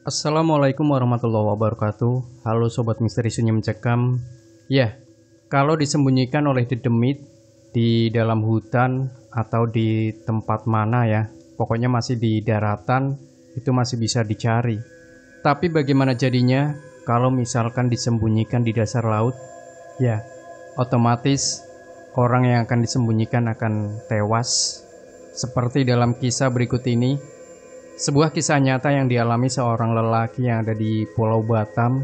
Assalamualaikum warahmatullahi wabarakatuh. Halo Sobat Misteri Senyum Cekam. Ya, kalau disembunyikan oleh dedemit di dalam hutan atau di tempat mana ya, pokoknya masih di daratan, itu masih bisa dicari. Tapi bagaimana jadinya kalau misalkan disembunyikan di dasar laut? Ya, otomatis orang yang akan disembunyikan akan tewas. Seperti dalam kisah berikut ini. Sebuah kisah nyata yang dialami seorang lelaki yang ada di Pulau Batam.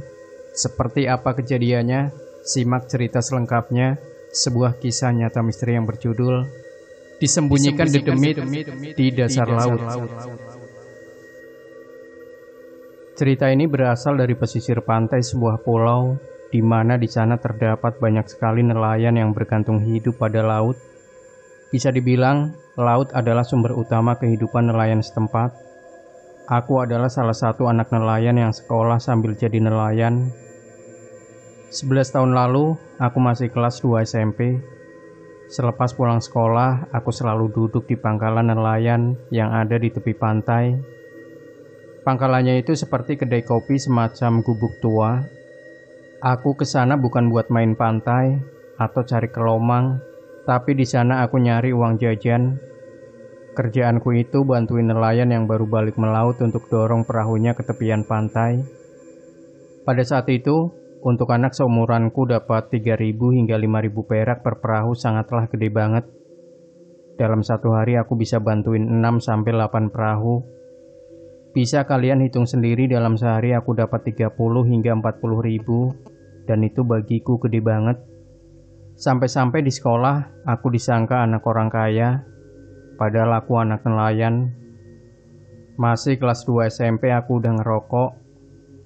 Seperti apa kejadiannya? Simak cerita selengkapnya. Sebuah kisah nyata misteri yang berjudul Disembunyikan Dedemit di Dasar Laut. Cerita ini berasal dari pesisir pantai sebuah pulau, di mana di sana terdapat banyak sekali nelayan yang bergantung hidup pada laut. Bisa dibilang, laut adalah sumber utama kehidupan nelayan setempat. Aku adalah salah satu anak nelayan yang sekolah sambil jadi nelayan. 11 tahun lalu, aku masih kelas 2 SMP. Selepas pulang sekolah, aku selalu duduk di pangkalan nelayan yang ada di tepi pantai. Pangkalannya itu seperti kedai kopi semacam gubuk tua. Aku ke sana bukan buat main pantai atau cari kelomang, tapi di sana aku nyari uang jajan. Kerjaanku itu bantuin nelayan yang baru balik melaut untuk dorong perahunya ke tepian pantai. Pada saat itu, untuk anak seumuranku dapat 3.000 hingga 5.000 perak per perahu sangatlah gede banget. Dalam satu hari aku bisa bantuin 6-8 perahu. Bisa kalian hitung sendiri dalam sehari aku dapat 30 hingga 40 ribu, dan itu bagiku gede banget. Sampai-sampai di sekolah, aku disangka anak orang kaya. Padahal aku anak nelayan. Masih kelas 2 SMP aku udah ngerokok.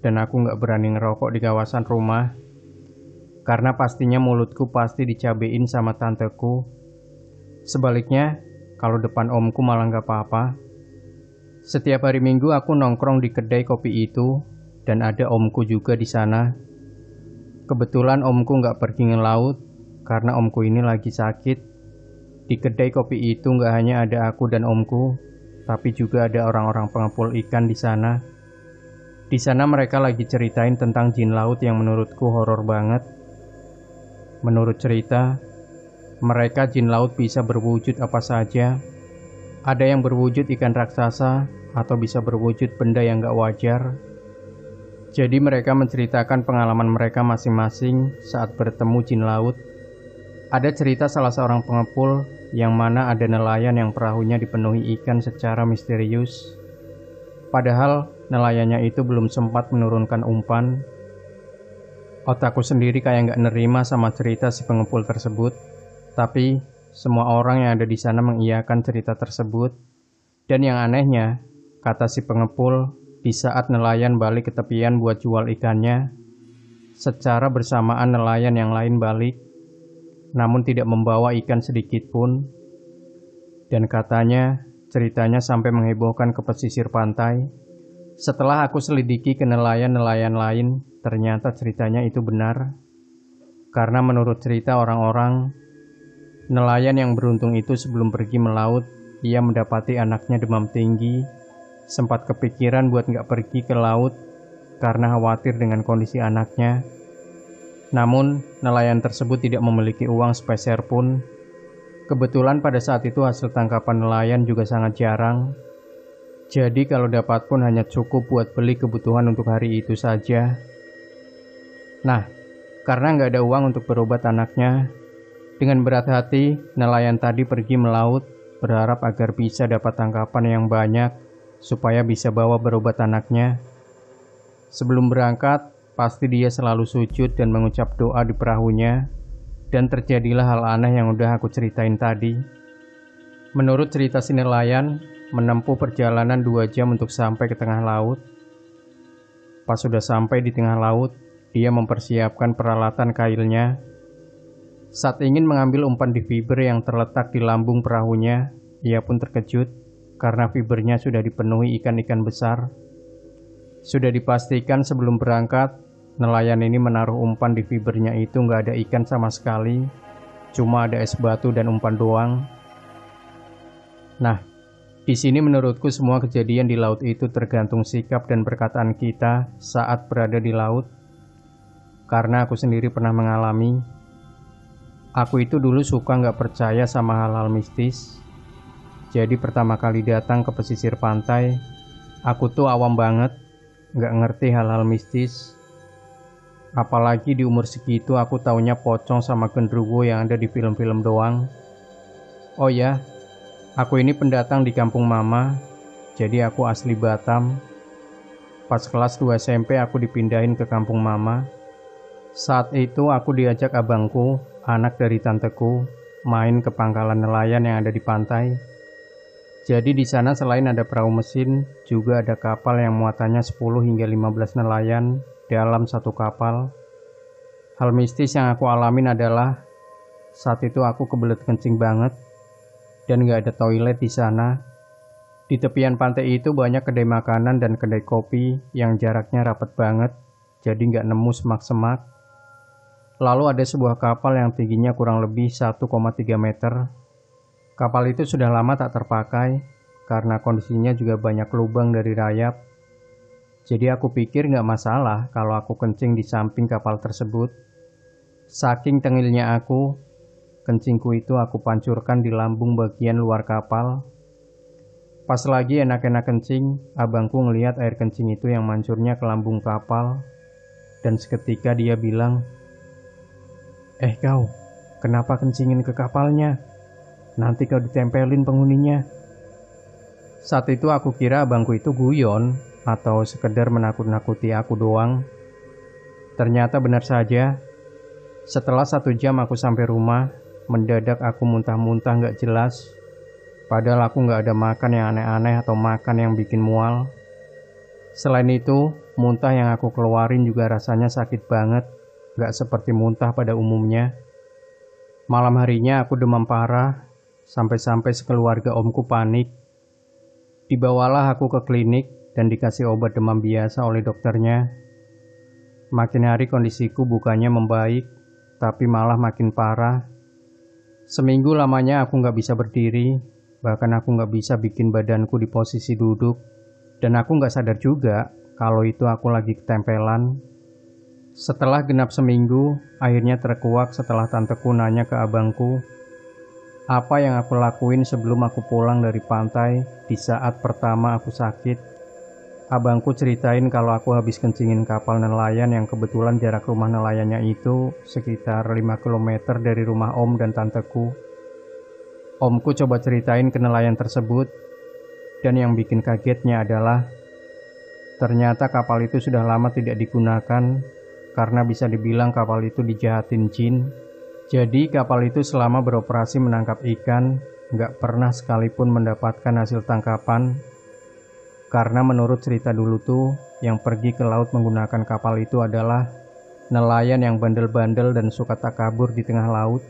Dan aku gak berani ngerokok di kawasan rumah. Karena pastinya mulutku pasti dicabein sama tanteku. Sebaliknya, kalau depan omku malah gak apa-apa. Setiap hari Minggu aku nongkrong di kedai kopi itu. Dan ada omku juga di sana. Kebetulan omku gak pergi ngelaut. Karena omku ini lagi sakit. Di kedai kopi itu nggak hanya ada aku dan omku, tapi juga ada orang-orang pengepul ikan di sana. Di sana mereka lagi ceritain tentang jin laut yang menurutku horor banget. Menurut cerita, mereka jin laut bisa berwujud apa saja. Ada yang berwujud ikan raksasa atau bisa berwujud benda yang nggak wajar. Jadi mereka menceritakan pengalaman mereka masing-masing saat bertemu jin laut. Ada cerita salah seorang pengepul yang mana ada nelayan yang perahunya dipenuhi ikan secara misterius. Padahal nelayannya itu belum sempat menurunkan umpan. Otakku sendiri kayak gak nerima sama cerita si pengepul tersebut. Tapi semua orang yang ada di sana mengiyakan cerita tersebut. Dan yang anehnya, kata si pengepul, di saat nelayan balik ke tepian buat jual ikannya, secara bersamaan nelayan yang lain balik, namun tidak membawa ikan sedikit pun. Dan katanya, ceritanya sampai menghebohkan ke pesisir pantai. Setelah aku selidiki ke nelayan-nelayan lain, ternyata ceritanya itu benar. Karena menurut cerita orang-orang, nelayan yang beruntung itu sebelum pergi melaut, ia mendapati anaknya demam tinggi. Sempat kepikiran buat gak pergi ke laut karena khawatir dengan kondisi anaknya. Namun, nelayan tersebut tidak memiliki uang sepeser pun. Kebetulan pada saat itu hasil tangkapan nelayan juga sangat jarang. Jadi kalau dapat pun hanya cukup buat beli kebutuhan untuk hari itu saja. Nah, karena nggak ada uang untuk berobat anaknya, dengan berat hati, nelayan tadi pergi melaut, berharap agar bisa dapat tangkapan yang banyak, supaya bisa bawa berobat anaknya. Sebelum berangkat, pasti dia selalu sujud dan mengucap doa di perahunya, dan terjadilah hal aneh yang udah aku ceritain tadi. Menurut cerita si nelayan, menempuh perjalanan 2 jam untuk sampai ke tengah laut. Pas sudah sampai di tengah laut, dia mempersiapkan peralatan kailnya. Saat ingin mengambil umpan di fiber yang terletak di lambung perahunya, ia pun terkejut karena fibernya sudah dipenuhi ikan-ikan besar. Sudah dipastikan sebelum berangkat, nelayan ini menaruh umpan di fibernya itu nggak ada ikan sama sekali, cuma ada es batu dan umpan doang. Nah, Di sini menurutku semua kejadian di laut itu tergantung sikap dan perkataan kita saat berada di laut. Karena aku sendiri pernah mengalami. Aku itu dulu suka nggak percaya sama hal-hal mistis. Jadi pertama kali datang ke pesisir pantai, aku tuh awam banget, nggak ngerti hal-hal mistis. Apalagi di umur segitu aku taunya pocong sama genderuwo yang ada di film-film doang. Oh ya, aku ini pendatang di kampung mama, jadi aku asli Batam. Pas kelas 2 SMP aku dipindahin ke kampung mama. Saat itu aku diajak abangku, anak dari tanteku, main ke pangkalan nelayan yang ada di pantai. Jadi di sana selain ada perahu mesin, juga ada kapal yang muatannya 10 hingga 15 nelayan dalam satu kapal. Hal mistis yang aku alamin adalah saat itu aku kebelet kencing banget dan gak ada toilet di sana. Di tepian pantai itu banyak kedai makanan dan kedai kopi yang jaraknya rapat banget, jadi gak nemu semak-semak. Lalu ada sebuah kapal yang tingginya kurang lebih 1,3 meter. Kapal itu sudah lama tak terpakai karena kondisinya juga banyak lubang dari rayap. Jadi aku pikir gak masalah kalau aku kencing di samping kapal tersebut. Saking tengilnya aku, kencingku itu aku pancurkan di lambung bagian luar kapal. Pas lagi enak-enak kencing, abangku ngelihat air kencing itu yang mancurnya ke lambung kapal. Dan seketika dia bilang, kau, kenapa kencingin ke kapalnya? Nanti kau ditempelin penghuninya." Saat itu aku kira abangku itu guyon atau sekedar menakut-nakuti aku doang. Ternyata benar saja. Setelah 1 jam aku sampai rumah, mendadak aku muntah-muntah gak jelas. Padahal aku gak ada makan yang aneh-aneh atau makan yang bikin mual. Selain itu, muntah yang aku keluarin juga rasanya sakit banget. Gak seperti muntah pada umumnya. Malam harinya aku demam parah, sampai-sampai sekeluarga omku panik. Dibawalah aku ke klinik dan dikasih obat demam biasa oleh dokternya. Makin hari kondisiku bukannya membaik, tapi malah makin parah. Seminggu lamanya aku gak bisa berdiri, bahkan aku gak bisa bikin badanku di posisi duduk. Dan aku gak sadar juga kalau itu aku lagi ketempelan. Setelah genap seminggu, akhirnya terkuak setelah tanteku nanya ke abangku, apa yang aku lakuin sebelum aku pulang dari pantai di saat pertama aku sakit. Abangku ceritain kalau aku habis kencingin kapal nelayan yang kebetulan jarak rumah nelayannya itu sekitar 5 km dari rumah om dan tanteku. Omku coba ceritain ke nelayan tersebut, dan yang bikin kagetnya adalah ternyata kapal itu sudah lama tidak digunakan karena bisa dibilang kapal itu dijahatin jin. Jadi kapal itu selama beroperasi menangkap ikan gak pernah sekalipun mendapatkan hasil tangkapan. Karena menurut cerita dulu tuh, yang pergi ke laut menggunakan kapal itu adalah nelayan yang bandel-bandel dan suka takabur di tengah laut.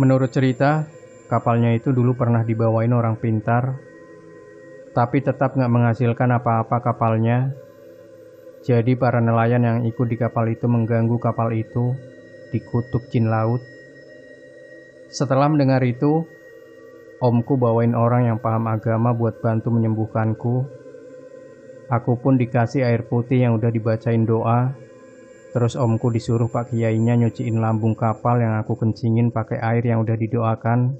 Menurut cerita, kapalnya itu dulu pernah dibawain orang pintar, tapi tetap gak menghasilkan apa-apa kapalnya. Jadi para nelayan yang ikut di kapal itu mengganggu kapal itu, dikutuk jin laut. Setelah mendengar itu, omku bawain orang yang paham agama buat bantu menyembuhkanku. Aku pun dikasih air putih yang udah dibacain doa. Terus omku disuruh pak kiainya nyuciin lambung kapal yang aku kencingin pakai air yang udah didoakan.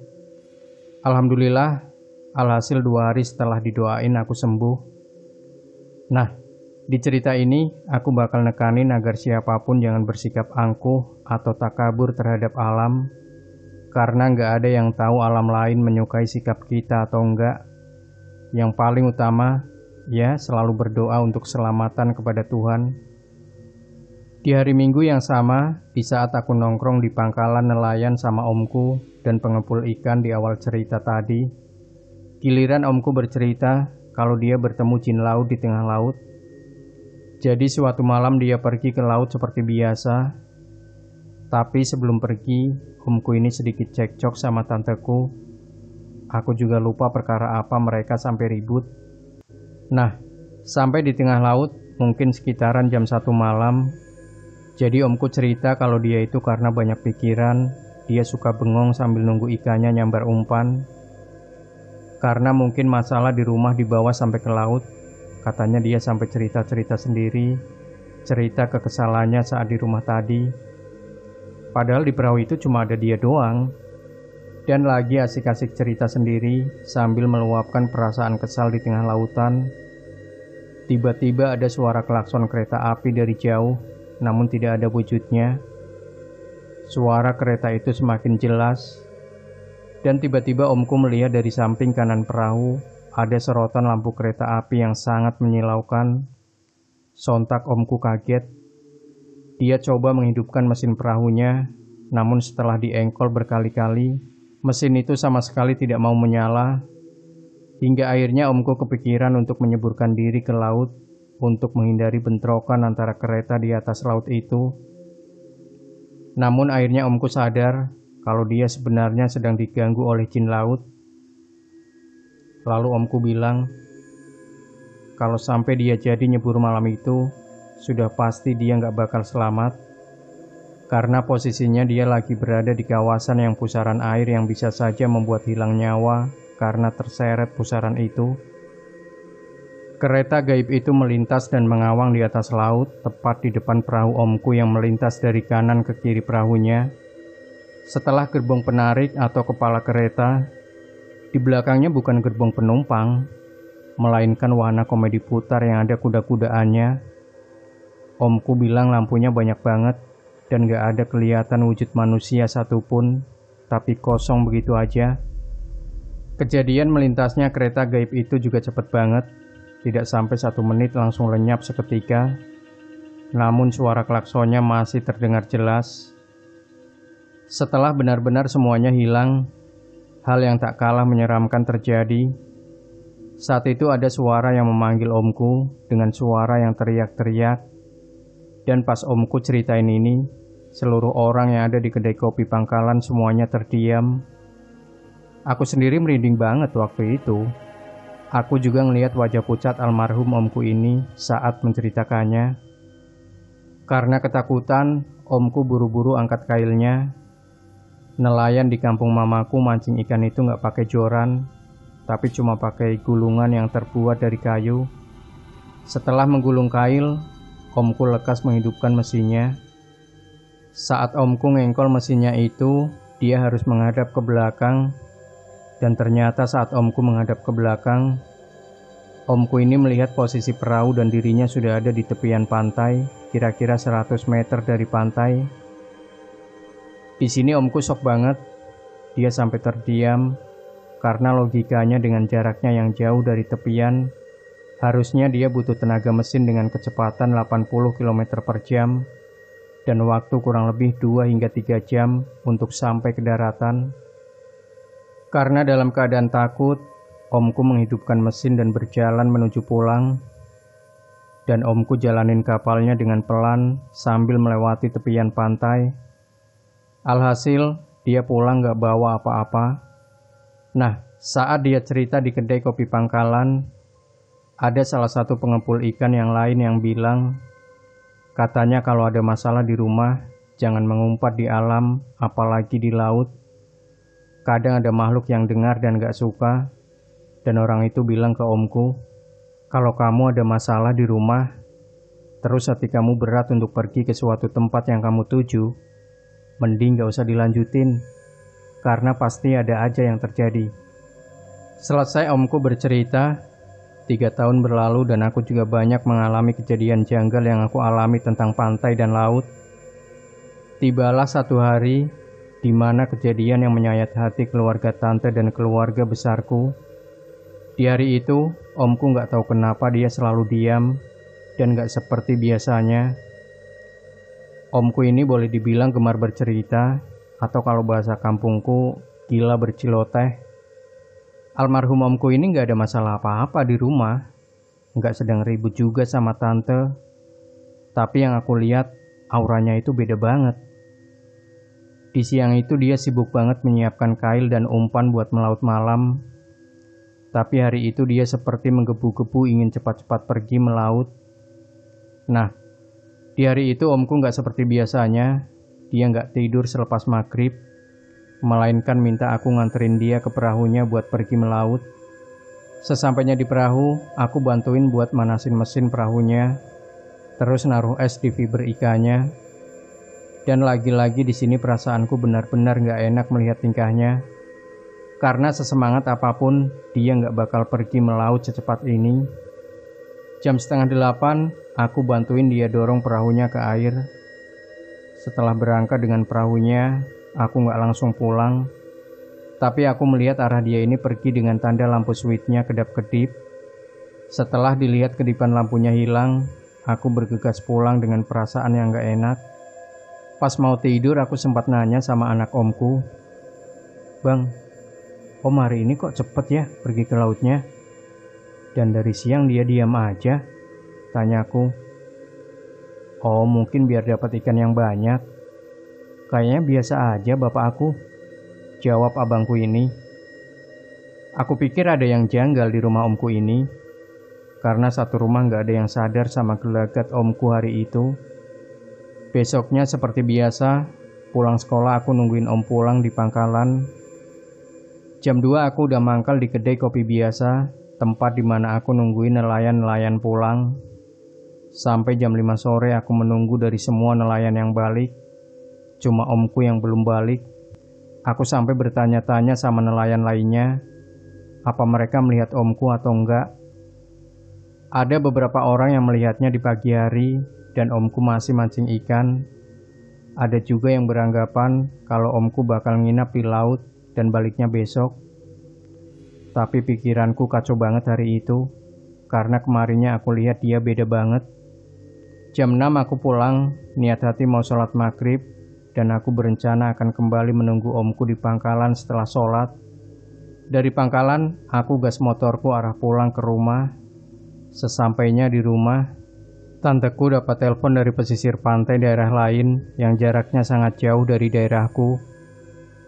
Alhamdulillah, alhasil 2 hari setelah didoain aku sembuh. Nah, di cerita ini, aku bakal nekanin agar siapapun jangan bersikap angkuh atau takabur terhadap alam, karena nggak ada yang tahu alam lain menyukai sikap kita atau enggak. Yang paling utama, ya selalu berdoa untuk keselamatan kepada Tuhan. Di hari Minggu yang sama, di saat aku nongkrong di pangkalan nelayan sama omku dan pengepul ikan di awal cerita tadi, giliran omku bercerita kalau dia bertemu jin laut di tengah laut. Jadi suatu malam dia pergi ke laut seperti biasa. Tapi sebelum pergi, omku ini sedikit cekcok sama tanteku. Aku juga lupa perkara apa mereka sampai ribut. Nah, sampai di tengah laut, mungkin sekitaran jam 1 malam. Jadi omku cerita kalau dia itu karena banyak pikiran, dia suka bengong sambil nunggu ikannya nyambar umpan. Karena mungkin masalah di rumah dibawa sampai ke laut. Katanya dia sampai cerita-cerita sendiri, cerita kekesalannya saat di rumah tadi. Padahal di perahu itu cuma ada dia doang. Dan lagi asik-asik cerita sendiri sambil meluapkan perasaan kesal di tengah lautan. Tiba-tiba ada suara klakson kereta api dari jauh, namun tidak ada wujudnya. Suara kereta itu semakin jelas. Dan tiba-tiba omku melihat dari samping kanan perahu ada sorotan lampu kereta api yang sangat menyilaukan. Sontak omku kaget. Dia coba menghidupkan mesin perahunya, namun setelah diengkol berkali-kali, mesin itu sama sekali tidak mau menyala. Hingga akhirnya omku kepikiran untuk menyeburkan diri ke laut untuk menghindari bentrokan antara kereta di atas laut itu. Namun akhirnya omku sadar kalau dia sebenarnya sedang diganggu oleh jin laut. Lalu omku bilang, kalau sampai dia jadi nyebur malam itu, sudah pasti dia nggak bakal selamat. Karena posisinya dia lagi berada di kawasan yang pusaran air yang bisa saja membuat hilang nyawa karena terseret pusaran itu. Kereta gaib itu melintas dan mengawang di atas laut, tepat di depan perahu omku yang melintas dari kanan ke kiri perahunya. Setelah gerbong penarik atau kepala kereta, di belakangnya bukan gerbong penumpang, melainkan wahana komedi putar yang ada kuda-kudaannya. Omku bilang lampunya banyak banget dan gak ada kelihatan wujud manusia satupun, tapi kosong begitu aja. Kejadian melintasnya kereta gaib itu juga cepat banget. Tidak sampai 1 menit langsung lenyap seketika. Namun suara klaksonnya masih terdengar jelas. Setelah benar-benar semuanya hilang, hal yang tak kalah menyeramkan terjadi. Saat itu ada suara yang memanggil omku dengan suara yang teriak-teriak. Dan pas omku ceritain ini, seluruh orang yang ada di kedai kopi pangkalan semuanya terdiam. Aku sendiri merinding banget waktu itu. Aku juga ngelihat wajah pucat almarhum omku ini saat menceritakannya. Karena ketakutan, omku buru-buru angkat kailnya. Nelayan di kampung mamaku mancing ikan itu gak pakai joran, tapi cuma pakai gulungan yang terbuat dari kayu. Setelah menggulung kail, omku lekas menghidupkan mesinnya. Saat omku ngengkol mesinnya itu, dia harus menghadap ke belakang. Dan ternyata saat omku menghadap ke belakang, omku ini melihat posisi perahu dan dirinya sudah ada di tepian pantai, kira-kira 100 meter dari pantai. Di sini omku shock banget. Dia sampai terdiam, karena logikanya dengan jaraknya yang jauh dari tepian, harusnya dia butuh tenaga mesin dengan kecepatan 80 km per jam, dan waktu kurang lebih 2 hingga 3 jam untuk sampai ke daratan. Karena dalam keadaan takut, omku menghidupkan mesin dan berjalan menuju pulang. Dan omku jalanin kapalnya dengan pelan sambil melewati tepian pantai. Alhasil, dia pulang gak bawa apa-apa. Nah, saat dia cerita di kedai kopi pangkalan, ada salah satu pengepul ikan yang lain yang bilang, katanya kalau ada masalah di rumah, jangan mengumpat di alam, apalagi di laut. Kadang ada makhluk yang dengar dan gak suka. Dan orang itu bilang ke omku, kalau kamu ada masalah di rumah, terus hati kamu berat untuk pergi ke suatu tempat yang kamu tuju, mending gak usah dilanjutin, karena pasti ada aja yang terjadi. Selesai omku bercerita, 3 tahun berlalu dan aku juga banyak mengalami kejadian janggal yang aku alami tentang pantai dan laut. Tibalah satu hari di mana kejadian yang menyayat hati keluarga tante dan keluarga besarku. Di hari itu, omku gak tahu kenapa dia selalu diam dan gak seperti biasanya. Omku ini boleh dibilang gemar bercerita, atau kalau bahasa kampungku, gila berceloteh. Almarhum omku ini gak ada masalah apa-apa di rumah, gak sedang ribut juga sama tante. Tapi yang aku lihat, auranya itu beda banget. Di siang itu dia sibuk banget menyiapkan kail dan umpan buat melaut malam. Tapi hari itu dia seperti menggebu-gebu ingin cepat-cepat pergi melaut. Nah, di hari itu omku gak seperti biasanya. Dia gak tidur selepas maghrib, melainkan minta aku nganterin dia ke perahunya buat pergi melaut. Sesampainya di perahu, aku bantuin buat manasin mesin perahunya, terus naruh es di fiber ikannya. Dan lagi-lagi di sini perasaanku benar-benar gak enak melihat tingkahnya. Karena sesemangat apapun, dia gak bakal pergi melaut secepat ini. Jam 7:30, aku bantuin dia dorong perahunya ke air. Setelah berangkat dengan perahunya, aku gak langsung pulang. Tapi aku melihat arah dia ini pergi dengan tanda lampu switchnya kedap-kedip. Setelah dilihat kedipan lampunya hilang, aku bergegas pulang dengan perasaan yang gak enak. Pas mau tidur, aku sempat nanya sama anak omku, "Bang, Om hari ini kok cepet ya pergi ke lautnya? Dan dari siang dia diam aja," tanyaku. "Oh, mungkin biar dapat ikan yang banyak. Kayaknya biasa aja bapak aku," jawab abangku ini. Aku pikir ada yang janggal di rumah omku ini, karena satu rumah gak ada yang sadar sama gelagat omku hari itu. Besoknya seperti biasa, pulang sekolah aku nungguin om pulang di pangkalan. Jam 2 aku udah mangkal di kedai kopi biasa, tempat dimana aku nungguin nelayan-nelayan pulang. Sampai jam 5 sore aku menunggu dari semua nelayan yang balik. Cuma omku yang belum balik. Aku sampai bertanya-tanya sama nelayan lainnya, apa mereka melihat omku atau enggak. Ada beberapa orang yang melihatnya di pagi hari dan omku masih mancing ikan. Ada juga yang beranggapan kalau omku bakal nginap di laut dan baliknya besok. Tapi pikiranku kacau banget hari itu, karena kemarinnya aku lihat dia beda banget. Jam 6 aku pulang, niat hati mau sholat maghrib, dan aku berencana akan kembali menunggu omku di pangkalan setelah sholat. Dari pangkalan, aku gas motorku arah pulang ke rumah. Sesampainya di rumah, tanteku dapat telepon dari pesisir pantai daerah lain yang jaraknya sangat jauh dari daerahku.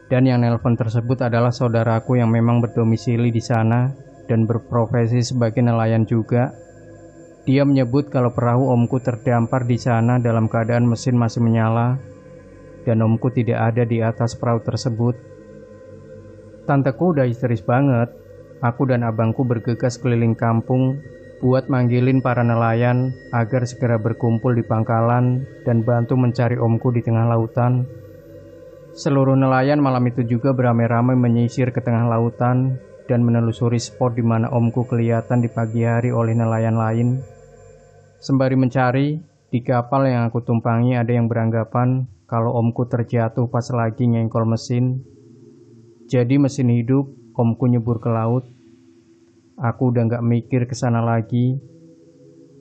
Dan yang nelpon tersebut adalah saudaraku yang memang berdomisili di sana dan berprofesi sebagai nelayan juga. Dia menyebut kalau perahu omku terdampar di sana dalam keadaan mesin masih menyala, dan omku tidak ada di atas perahu tersebut. Tanteku udah histeris banget. Aku dan abangku bergegas keliling kampung buat manggilin para nelayan agar segera berkumpul di pangkalan dan bantu mencari omku di tengah lautan. Seluruh nelayan malam itu juga beramai-ramai menyisir ke tengah lautan dan menelusuri spot di mana omku kelihatan di pagi hari oleh nelayan lain. Sembari mencari, di kapal yang aku tumpangi ada yang beranggapan kalau omku terjatuh pas lagi ngengkol mesin. Jadi mesin hidup, omku nyebur ke laut. Aku udah gak mikir ke sana lagi.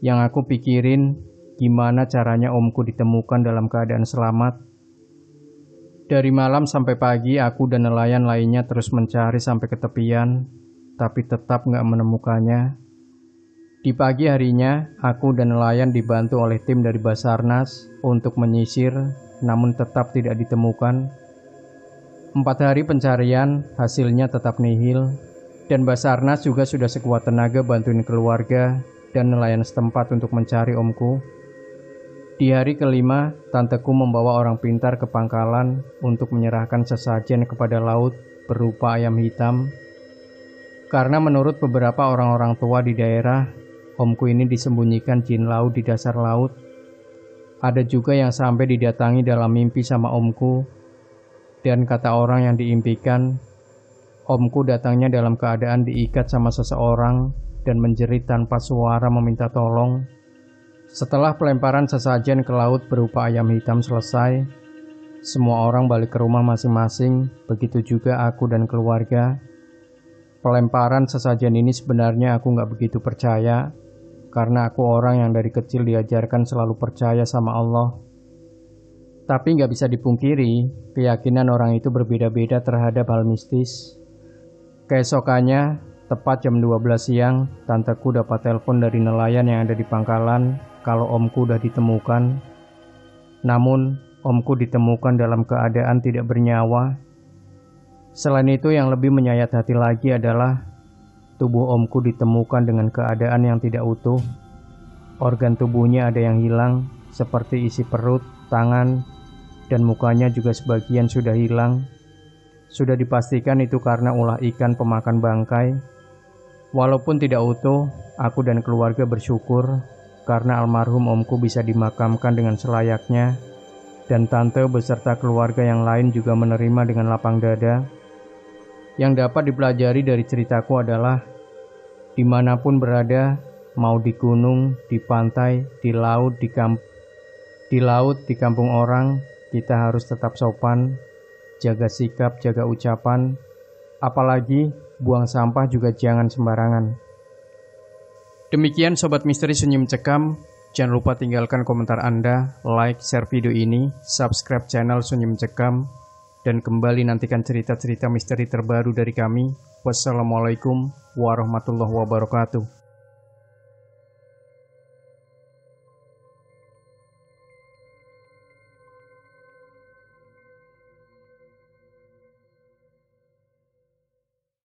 Yang aku pikirin, gimana caranya omku ditemukan dalam keadaan selamat. Dari malam sampai pagi, aku dan nelayan lainnya terus mencari sampai ke tepian, tapi tetap gak menemukannya. Di pagi harinya, aku dan nelayan dibantu oleh tim dari Basarnas untuk menyisir, namun tetap tidak ditemukan. 4 hari pencarian, hasilnya tetap nihil, dan Basarnas juga sudah sekuat tenaga bantuin keluarga dan nelayan setempat untuk mencari omku. Di hari kelima, tanteku membawa orang pintar ke pangkalan untuk menyerahkan sesajen kepada laut berupa ayam hitam. Karena menurut beberapa orang-orang tua di daerah, omku ini disembunyikan jin laut di dasar laut. Ada juga yang sampai didatangi dalam mimpi sama omku. Dan kata orang yang diimpikan, omku datangnya dalam keadaan diikat sama seseorang dan menjerit tanpa suara meminta tolong. Setelah pelemparan sesajen ke laut berupa ayam hitam selesai, semua orang balik ke rumah masing-masing, begitu juga aku dan keluarga. Pelemparan sesajen ini sebenarnya aku gak begitu percaya, karena aku orang yang dari kecil diajarkan selalu percaya sama Allah. Tapi gak bisa dipungkiri, keyakinan orang itu berbeda-beda terhadap hal mistis. Keesokannya, tepat jam 12 siang, tanteku dapat telepon dari nelayan yang ada di pangkalan kalau omku udah ditemukan. Namun, omku ditemukan dalam keadaan tidak bernyawa. Selain itu, yang lebih menyayat hati lagi adalah tubuh omku ditemukan dengan keadaan yang tidak utuh. Organ tubuhnya ada yang hilang, seperti isi perut, tangan, dan mukanya juga sebagian sudah hilang. Sudah dipastikan itu karena ulah ikan pemakan bangkai. Walaupun tidak utuh, aku dan keluarga bersyukur karena almarhum omku bisa dimakamkan dengan selayaknya, dan tante beserta keluarga yang lain juga menerima dengan lapang dada. Yang dapat dipelajari dari ceritaku adalah, dimanapun berada, mau di gunung, di pantai, di laut, di kampung orang, kita harus tetap sopan, jaga sikap, jaga ucapan, apalagi buang sampah juga jangan sembarangan. Demikian Sobat Misteri Sunyi Mencekam. Jangan lupa tinggalkan komentar Anda, like, share video ini, subscribe channel Sunyi Mencekam, dan kembali nantikan cerita-cerita misteri terbaru dari kami. Wassalamualaikum warahmatullahi wabarakatuh.